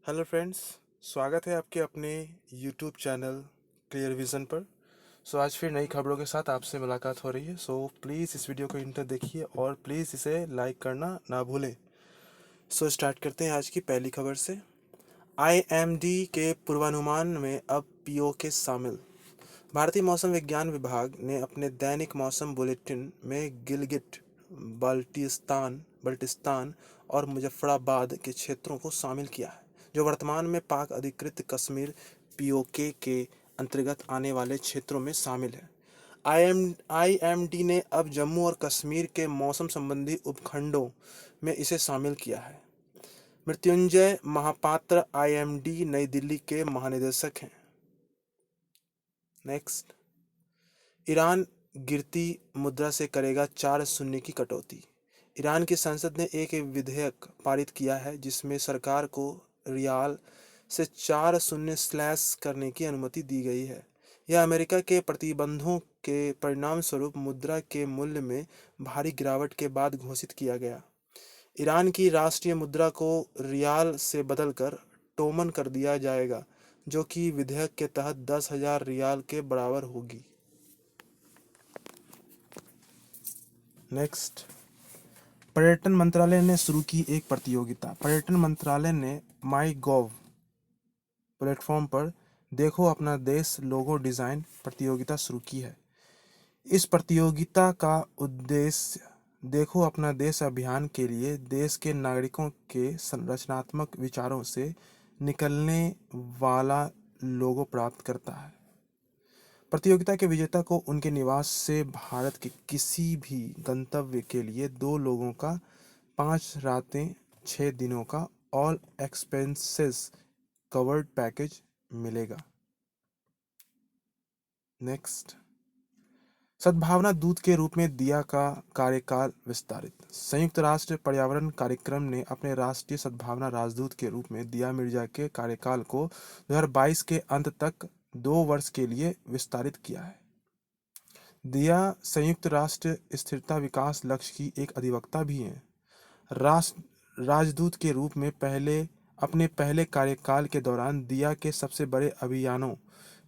Hello friends. स्वागत है आपके अपने यूट्यूब चैनल क्लियर विज़न पर। आज फिर नई खबरों के साथ आपसे मुलाकात हो रही है। प्लीज़ इस वीडियो को इंड तक देखिए और प्लीज़ इसे लाइक करना ना भूलें। स्टार्ट करते हैं आज की पहली खबर से। आईएमडी के पूर्वानुमान में अब पीओके शामिल। भारतीय मौसम विज्ञान विभाग ने अपने दैनिक मौसम बुलेटिन में गिलगिट बल्टिस्तान और मुजफ्फराबाद के क्षेत्रों को शामिल किया है, जो वर्तमान में पाक अधिकृत कश्मीर पीओके के अंतर्गत आने वाले क्षेत्रों में शामिल है। आईएमडी ने अब जम्मू और कश्मीर के मौसम संबंधी उपखंडों में इसे शामिल किया है। मृत्युंजय महापात्र आईएमडी नई दिल्ली के महानिदेशक हैं। नेक्स्ट, ईरान गिरती मुद्रा से करेगा 4 शून्य की कटौती। ईरान की संसद ने एक विधेयक पारित किया है जिसमें सरकार को रियाल से 4 शून्य स्लैश करने की अनुमति दी गई है। यह अमेरिका के प्रतिबंधों के परिणामस्वरूप मुद्रा के मूल्य में भारी गिरावट के बाद घोषित किया गया। ईरान की राष्ट्रीय मुद्रा को रियाल से बदलकर टोमन कर दिया जाएगा, जो कि विधेयक के तहत 10,000 रियाल के बराबर होगी। नेक्स्ट, पर्यटन मंत्रालय ने शुरू की एक प्रतियोगिता। पर्यटन मंत्रालय ने माई गोव प्लेटफॉर्म पर देखो अपना देश लोगो डिज़ाइन प्रतियोगिता शुरू की है। इस प्रतियोगिता का उद्देश्य देखो अपना देश अभियान के लिए देश के नागरिकों के संरचनात्मक विचारों से निकलने वाला लोगो प्राप्त करता है। प्रतियोगिता के विजेता को उनके निवास से भारत के किसी भी गंतव्य के लिए 2 लोगों का 5 रातें 6 दिनों का ऑल एक्सपेंसेस कवर्ड पैकेज मिलेगा। नेक्स्ट, सद्भावना दूत के रूप में दिया का कार्यकाल विस्तारित। संयुक्त राष्ट्र पर्यावरण कार्यक्रम ने अपने राष्ट्रीय सद्भावना राजदूत के रूप में दिया मिर्जा के कार्यकाल को 2022 के अंत तक 2 वर्ष के लिए विस्तारित किया है। दिया संयुक्त राष्ट्र स्थिरता विकास लक्ष्य की एक अधिवक्ता भी हैं। राजदूत के रूप में अपने पहले कार्यकाल के दौरान दिया के सबसे बड़े अभियानों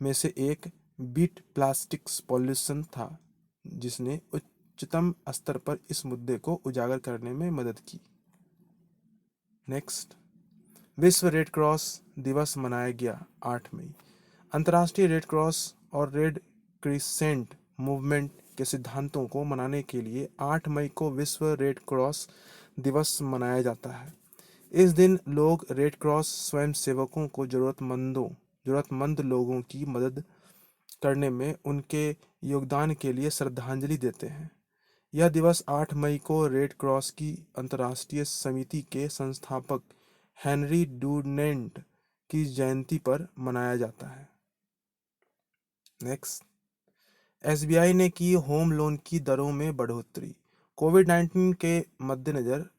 में से एक बीट प्लास्टिक्स पॉल्यूशन था, जिसने उच्चतम स्तर पर इस मुद्दे को उजागर करने में मदद की। नेक्स्ट, विश्व रेड क्रॉस दिवस मनाया गया 8 मई। अंतर्राष्ट्रीय रेड क्रॉस और रेड क्रिसेंट मूवमेंट के सिद्धांतों को मनाने के लिए 8 मई को विश्व रेड क्रॉस दिवस मनाया जाता है। इस दिन लोग रेड क्रॉस स्वयंसेवकों को जरूरतमंद लोगों की मदद करने में उनके योगदान के लिए श्रद्धांजलि देते हैं। यह दिवस 8 मई को रेड क्रॉस की अंतर्राष्ट्रीय समिति के संस्थापक हेनरी डुनेंट की जयंती पर मनाया जाता है। नेक्स्ट, एसबीआई ने की होम लोन की दरों में बढ़ोतरी। कोविड-19 के मद्देनजर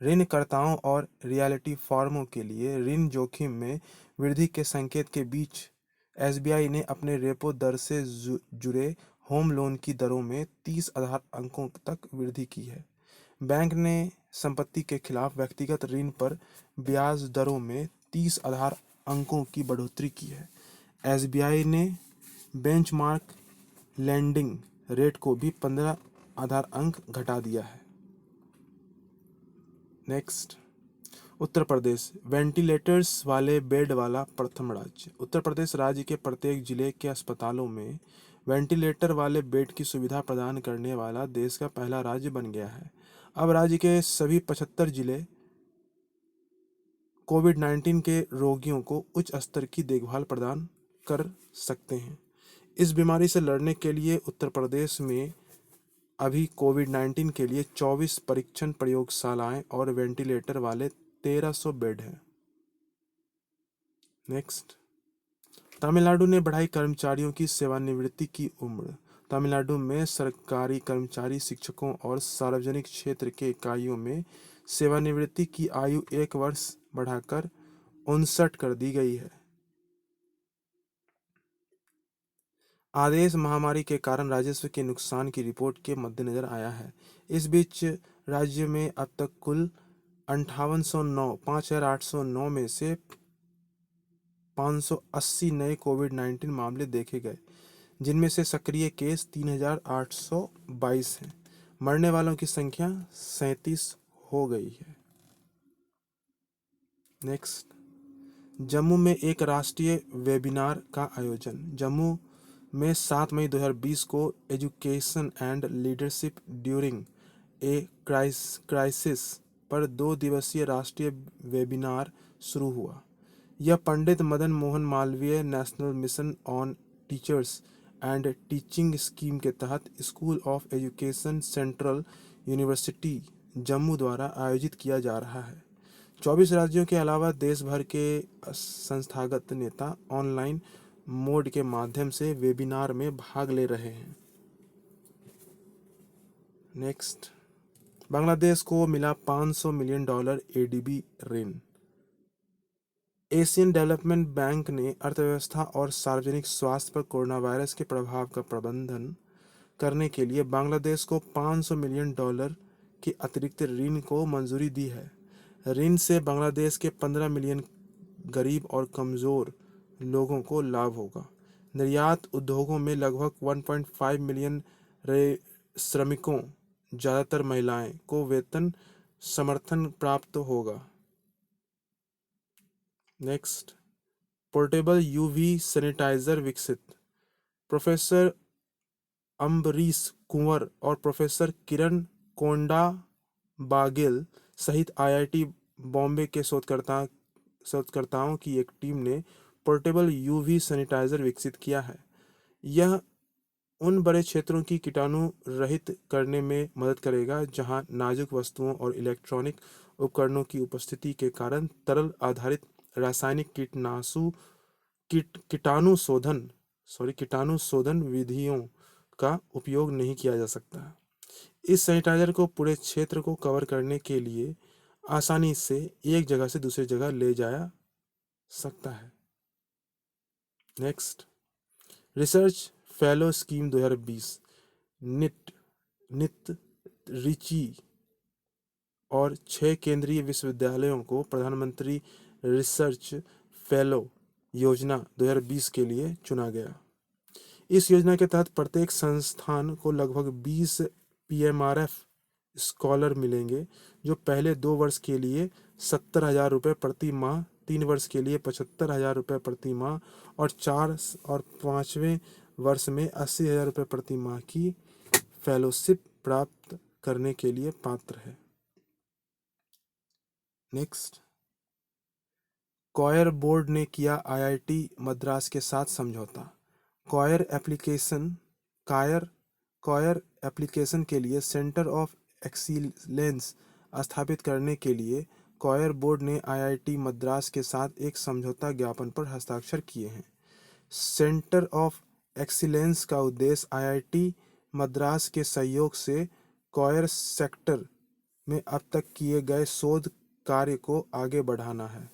ऋणकर्ताओं और रियल्टी फर्मों के लिए ऋण जोखिम में वृद्धि के संकेत के बीच एसबीआई ने अपने रेपो दर से जुड़े होम लोन की दरों में 30 आधार अंकों तक वृद्धि की है। बैंक ने संपत्ति के खिलाफ व्यक्तिगत ऋण पर ब्याज दरों में 30 आधार अंकों की बढ़ोतरी की है। एसबीआई ने बेंचमार्क लेंडिंग रेट को भी 15 आधार अंक घटा दिया है। नेक्स्ट, उत्तर प्रदेश वेंटिलेटर्स वाले बेड वाला प्रथम राज्य। उत्तर प्रदेश राज्य के प्रत्येक जिले के अस्पतालों में वेंटिलेटर वाले बेड की सुविधा प्रदान करने वाला देश का पहला राज्य बन गया है। अब राज्य के सभी 75 जिले कोविड-19 के रोगियों को उच्च स्तर की देखभाल प्रदान कर सकते हैं। इस बीमारी से लड़ने के लिए उत्तर प्रदेश में अभी कोविड-19 के लिए 24 परीक्षण प्रयोगशालाएं और वेंटिलेटर वाले 1300 बेड हैं। नेक्स्ट, तमिलनाडु ने बढ़ाई कर्मचारियों की सेवानिवृत्ति की उम्र। तमिलनाडु में सरकारी कर्मचारी, शिक्षकों और सार्वजनिक क्षेत्र के इकाइयों में सेवानिवृत्ति की आयु 1 वर्ष बढ़ाकर 59 कर दी गई है। आदेश महामारी के कारण राजस्व के नुकसान की रिपोर्ट के मद्देनजर आया है। इस बीच राज्य में अब तक कुल 5809 में से 580 नए कोविड-19 मामले देखे गए, जिनमें से सक्रिय केस 3822 हैं। मरने वालों की संख्या 37 हो गई है। नेक्स्ट, जम्मू में एक राष्ट्रीय वेबिनार का आयोजन। जम्मू में 7 मई 2020 को education and leadership during a crisis पर 2 दिवसीय राष्ट्रीय वेबिनार शुरू हुआ। यह Pandit Madan Mohan Malviya national mission on teachers and teaching scheme के तहत school of education central university Jammu द्वारा आयोजित किया जा रहा है। 24 राज्यों के अलावा देश भर के संस्थागत नेता ऑनलाइन मोड के माध्यम से वेबिनार में भाग ले रहे हैं। नेक्स्ट, बांग्लादेश को मिला $500 मिलियन एडीबी ऋण। एशियन डेवलपमेंट बैंक ने अर्थव्यवस्था और सार्वजनिक स्वास्थ्य पर कोरोना वायरस के प्रभाव का प्रबंधन करने के लिए बांग्लादेश को $500 मिलियन के अतिरिक्त ऋण को मंजूरी दी है। ऋण से बांग्लादेश के 15 मिलियन गरीब और कमजोर लोगों को लाभ होगा। निर्यात उद्योगों में लगभग 1.5 मिलियन श्रमिकों, ज्यादातर महिलाएं, को वेतन समर्थन प्राप्त होगा। नेक्स्ट, पोर्टेबल यूवी सैनिटाइजर विकसित। प्रोफेसर अम्बरीश कुंवर और प्रोफेसर किरण कोंडा बागेल सहित आईआईटी बॉम्बे के शोधकर्ताओं की एक टीम ने पोर्टेबल यूवी सैनिटाइजर विकसित किया है। यह उन बड़े क्षेत्रों की कीटाणु रहित करने में मदद करेगा जहां नाजुक वस्तुओं और इलेक्ट्रॉनिक उपकरणों की उपस्थिति के कारण तरल आधारित रासायनिक कीटाणु शोधन विधियों का उपयोग नहीं किया जा सकता। इस सैनिटाइजर को पूरे क्षेत्र को कवर करने के लिए आसानी से एक जगह से दूसरी जगह ले जाया सकता है। Next, research fellow scheme 2020। NIT Trichy और 6 केंद्रीय विश्वविद्यालयों को प्रधानमंत्री रिसर्च फेलो योजना 2020 के लिए चुना गया। इस योजना के तहत प्रत्येक संस्थान को लगभग 20 पीएमआरएफ स्कॉलर मिलेंगे, जो पहले 2 वर्ष के लिए 70,000 रुपये प्रति माह, 3 वर्ष के लिए 75,000 रुपये प्रति माह और 4 और 5वें वर्ष में 80,000 रुपये प्रति माह की फेलोशिप प्राप्त करने के लिए पात्र है। नेक्स्ट, कॉयर बोर्ड ने किया आईआईटी मद्रास के साथ समझौता। कॉयर एप्लीकेशन के लिए सेंटर ऑफ एक्सीलेंस स्थापित करने के लिए कॉयर बोर्ड ने आईआईटी मद्रास के साथ एक समझौता ज्ञापन पर हस्ताक्षर किए हैं। सेंटर ऑफ एक्सीलेंस का उद्देश्य आईआईटी मद्रास के सहयोग से कॉयर सेक्टर में अब तक किए गए शोध कार्य को आगे बढ़ाना है।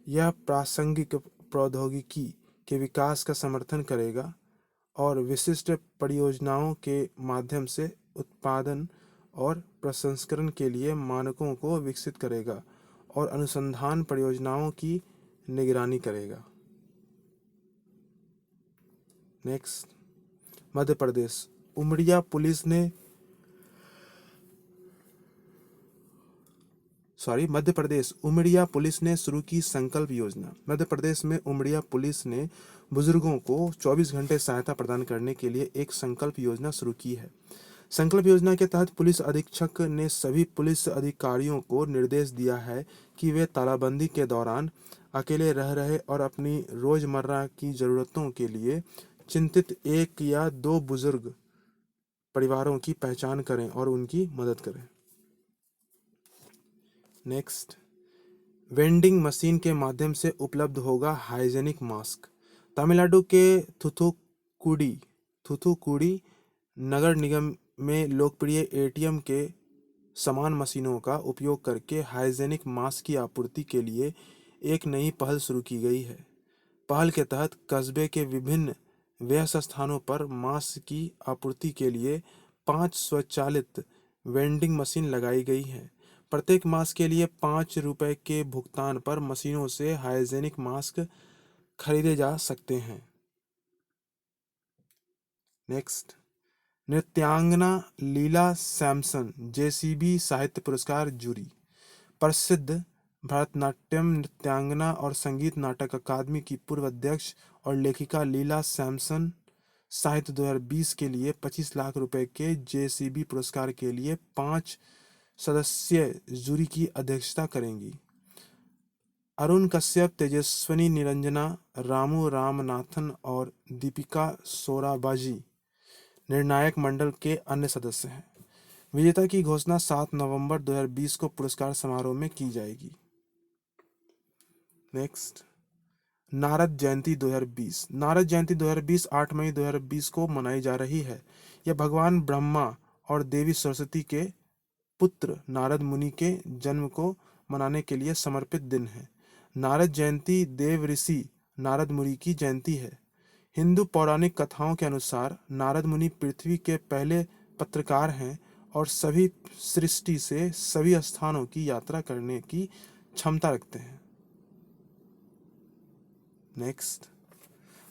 यह प्रासंगिक प्रौद्योगिकी के विकास का समर्थन करेगा और विशिष्ट परियोजनाओं के माध्यम से उत्पादन और प्रसंस्करण के लिए मानकों को विकसित करेगा और अनुसंधान परियोजनाओं की निगरानी करेगा। नेक्स्ट, मध्य प्रदेश उमरिया पुलिस ने शुरू की संकल्प योजना। मध्य प्रदेश में उमरिया पुलिस ने बुजुर्गों को 24 घंटे सहायता प्रदान करने के लिए एक संकल्प योजना शुरू की है। संकल्प योजना के तहत पुलिस अधीक्षक ने सभी पुलिस अधिकारियों को निर्देश दिया है कि वे तालाबंदी के दौरान अकेले रह रहे और अपनी रोजमर्रा की जरूरतों के लिए चिंतित 1 या 2 बुजुर्ग परिवारों की पहचान करें और उनकी मदद करें। नेक्स्ट, वेंडिंग मशीन के माध्यम से उपलब्ध होगा हाइजेनिक मास्क। तमिलनाडु के थूथुकुडी नगर निगम में लोकप्रिय एटीएम के समान मशीनों का उपयोग करके हाइजेनिक मास्क की आपूर्ति के लिए एक नई पहल शुरू की गई है। पहल के तहत कस्बे के विभिन्न व्यस्त स्थानों पर मास्क की आपूर्ति के लिए 5 स्वचालित वेंडिंग मशीन लगाई गई हैं। प्रत्येक मास्क के लिए 5 रुपए के भुगतान पर मशीनों से हाइजेनिक मास्क खरीदे जा सकते हैं। नेक्स्ट, नृत्यांगना लीला सैमसन जेसीबी साहित्य पुरस्कार जूरी। प्रसिद्ध भरतनाट्यम नृत्यांगना और संगीत नाटक अकादमी की पूर्व अध्यक्ष और लेखिका लीला सैमसन साहित्य 2020 के लिए 25 लाख रुपए के जेसीबी पुरस्कार के लिए 5 सदस्यीय जूरी की अध्यक्षता करेंगी। अरुण कश्यप, तेजस्विनी निरंजना, रामू रामनाथन और दीपिका सोराबाजी निर्णायक मंडल के अन्य सदस्य हैं। विजेता की घोषणा 7 नवंबर 2020 को पुरस्कार समारोह में की जाएगी। नेक्स्ट, नारद जयंती 2020। नारद जयंती 2020 8 मई 2020 को मनाई जा रही है। यह भगवान ब्रह्मा और देवी सरस्वती के पुत्र नारद मुनि के जन्म को मनाने के लिए समर्पित दिन है। नारद जयंती देव ऋषि नारद मुनि की जयंती है। हिंदू पौराणिक कथाओं के अनुसार नारद मुनि पृथ्वी के पहले पत्रकार हैं और सभी सृष्टि से सभी स्थानों की यात्रा करने की क्षमता रखते हैं। नेक्स्ट,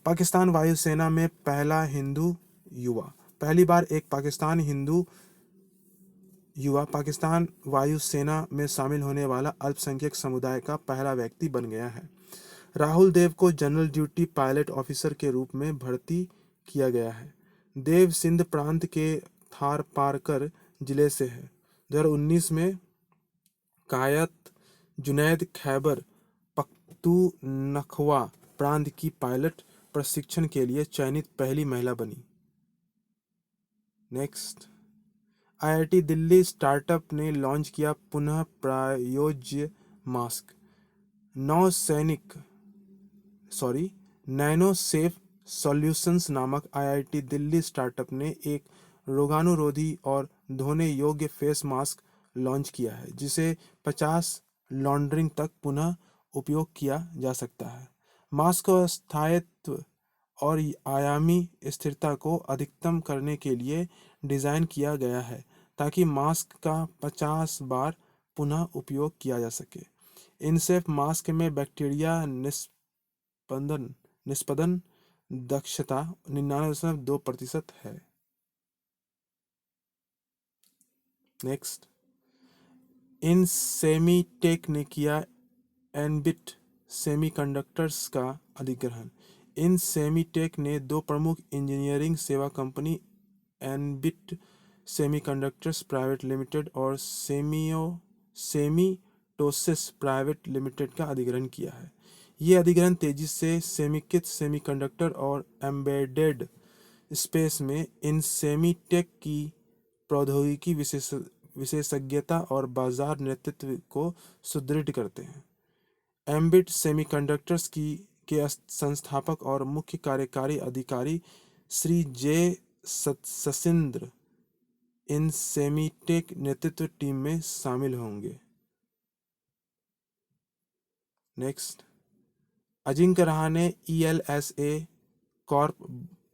पाकिस्तान वायुसेना में पहला हिंदू युवा। पहली बार एक पाकिस्तान हिंदू युवा पाकिस्तान वायुसेना में शामिल होने वाला अल्पसंख्यक समुदाय का पहला व्यक्ति बन गया है। राहुल देव को जनरल ड्यूटी पायलट ऑफिसर के रूप में भर्ती किया गया है। देव सिंध प्रांत के थार पारकर जिले से है। 2019 में कायत जुनैद खैबर पख्तूनख्वा प्रांत की पायलट प्रशिक्षण के लिए चयनित पहली महिला बनी। नेक्स्ट, आईआईटी दिल्ली स्टार्टअप ने लॉन्च किया पुनः प्रायोज्य मास्क। नैनो सेफ सॉल्यूशंस नामक आईआईटी दिल्ली स्टार्टअप ने एक रोगाणुरोधी और धोने योग्य फेस मास्क लॉन्च किया है जिसे 50 लॉन्ड्रिंग तक पुनः उपयोग किया जा सकता है। मास्क को स्थायित्व और आयामी स्थिरता को अधिकतम करने के लिए डिज़ाइन किया गया है ताकि मास्क का 50 बार पुनः उपयोग किया जा सके। इनसेफ मास्क में बैक्टीरिया निष्पदन दक्षता 99.2% है। नेक्स्ट, इन सेमीटेक ने किया एनबिट सेमीकंडक्टर्स का अधिग्रहण। इन सेमीटेक ने दो प्रमुख इंजीनियरिंग सेवा कंपनी एनबिट सेमीकंडक्टर्स प्राइवेट लिमिटेड और सेमीटोसिस प्राइवेट लिमिटेड का अधिग्रहण किया है। ये अधिग्रहण तेजी से सेमीकृत सेमीकंडक्टर और एम्बेडेड स्पेस में इन सेमीटेक की प्रौद्योगिकी विशेषज्ञता और बाजार नेतृत्व को सुदृढ़ करते हैं। एम्बिट सेमीकंडक्टर्स के संस्थापक और मुख्य कार्यकारी अधिकारी श्री जे सशिंद्र इन सेमीटेक नेतृत्व टीम में शामिल होंगे। Next, Ajinkya Rahane ELSA corp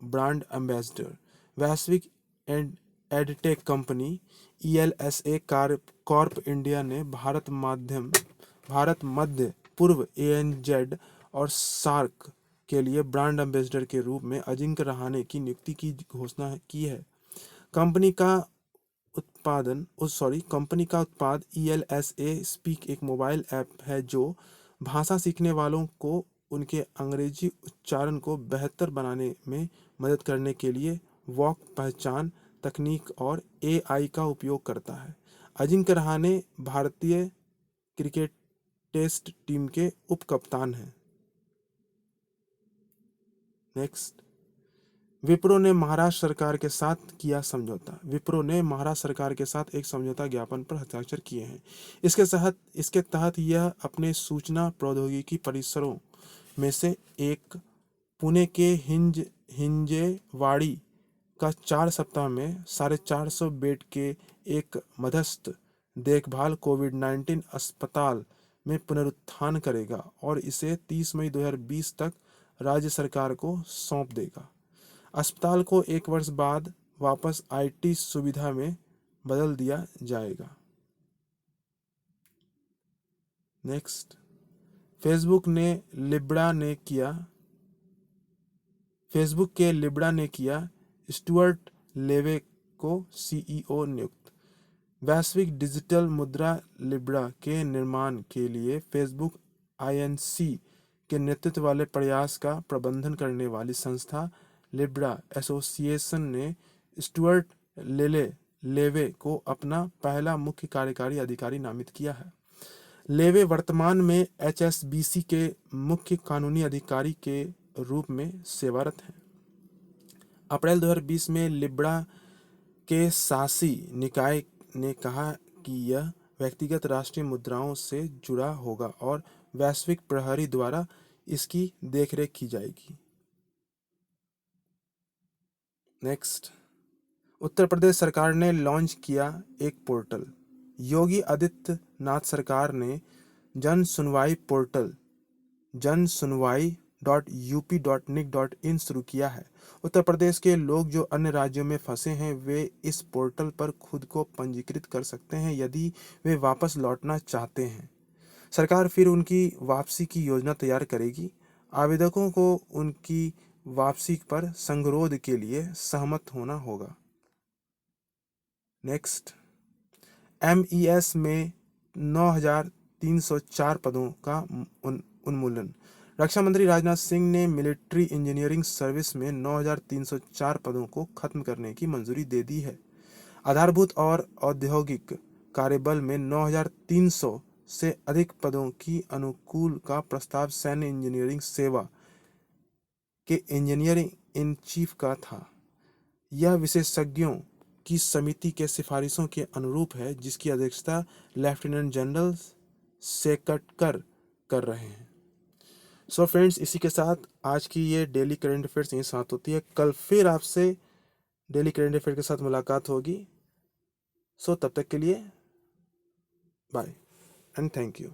brand ambassador. वैश्विक edtech company ELSA corp India ने भारत मध्य पूर्व ANZ और सार्क के लिए ब्रांड एम्बेसडर के रूप में अजिंक्य रहाणे की नियुक्ति की घोषणा की है। कंपनी का उत्पाद ELSA स्पीक एक मोबाइल ऐप है जो भाषा सीखने वालों को उनके अंग्रेजी उच्चारण को बेहतर बनाने में मदद करने के लिए वॉक पहचान तकनीक और AI का उपयोग करता है। अजिंक्य रहाणे भारतीय क्रिकेट टेस्ट टीम के उप कप्तान हैं। नेक्स्ट, विप्रो ने महाराष्ट्र सरकार के साथ किया समझौता। विप्रो ने महाराष्ट्र सरकार के साथ एक समझौता ज्ञापन पर हस्ताक्षर किए हैं। इसके तहत यह अपने सूचना प्रौद्योगिकी परिसरों में से एक पुणे के हिंजेवाड़ी का 4 सप्ताह में 450 बेड के एक मध्यस्थ देखभाल कोविड-19 अस्पताल में पुनरुत्थान करेगा और इसे 30 मई 2020 तक राज्य सरकार को सौंप देगा। अस्पताल को 1 वर्ष बाद वापस IT सुविधा में बदल दिया जाएगा। नेक्स्ट, फेसबुक के लिब्रा ने किया स्टुअर्ट लेवे को सीईओ नियुक्त। वैश्विक डिजिटल मुद्रा लिब्रा के निर्माण के लिए फेसबुक आईएनसी के नेतृत्व वाले प्रयास का प्रबंधन करने वाली संस्था लिब्रा एसोसिएशन ने स्टुअर्ट लेवे को अपना पहला मुख्य कार्यकारी अधिकारी नामित किया है। लेवे वर्तमान में एचएसबीसी के मुख्य कानूनी अधिकारी के रूप में सेवारत हैं। अप्रैल 2020 में लिब्रा के शासी निकाय ने कहा कि यह व्यक्तिगत राष्ट्रीय मुद्राओं से जुड़ा होगा और वैश्विक प्रहरी द्वारा इसकी देखरेख की जाएगी। नेक्स्ट, उत्तर प्रदेश सरकार ने लॉन्च किया एक पोर्टल। योगी आदित्यनाथ सरकार ने जन सुनवाई पोर्टल जनसुनवाई.up.nic.in शुरू किया है। उत्तर प्रदेश के लोग जो अन्य राज्यों में फंसे हैं वे इस पोर्टल पर खुद को पंजीकृत कर सकते हैं यदि वे वापस लौटना चाहते हैं। सरकार फिर उनकी वापसी की योजना तैयार करेगी। आवेदकों को उनकी वापसी पर संगरोध के लिए सहमत होना होगा। नेक्स्ट, एमईएस में 9,304 पदों का उन्मूलन। रक्षा मंत्री राजनाथ सिंह ने मिलिट्री इंजीनियरिंग सर्विस में 9,304 पदों को खत्म करने की मंजूरी दे दी है। आधारभूत और औद्योगिक कार्यबल में 9,300 से अधिक पदों की अनुकूल का प्रस्ताव सैन्य इंजीनियरिंग सेवा के इंजीनियरिंग इन चीफ का था। यह विशेषज्ञों की समिति के सिफारिशों के अनुरूप है जिसकी अध्यक्षता लेफ्टिनेंट जनरल सेकटकर कर रहे हैं। सो फ्रेंड्स, इसी के साथ आज की ये डेली करंट अफेयर्स यहीं समाप्त होती है। कल फिर आपसे डेली करंट अफेयर के साथ मुलाकात होगी। सो तब तक के लिए बाय एंड थैंक यू।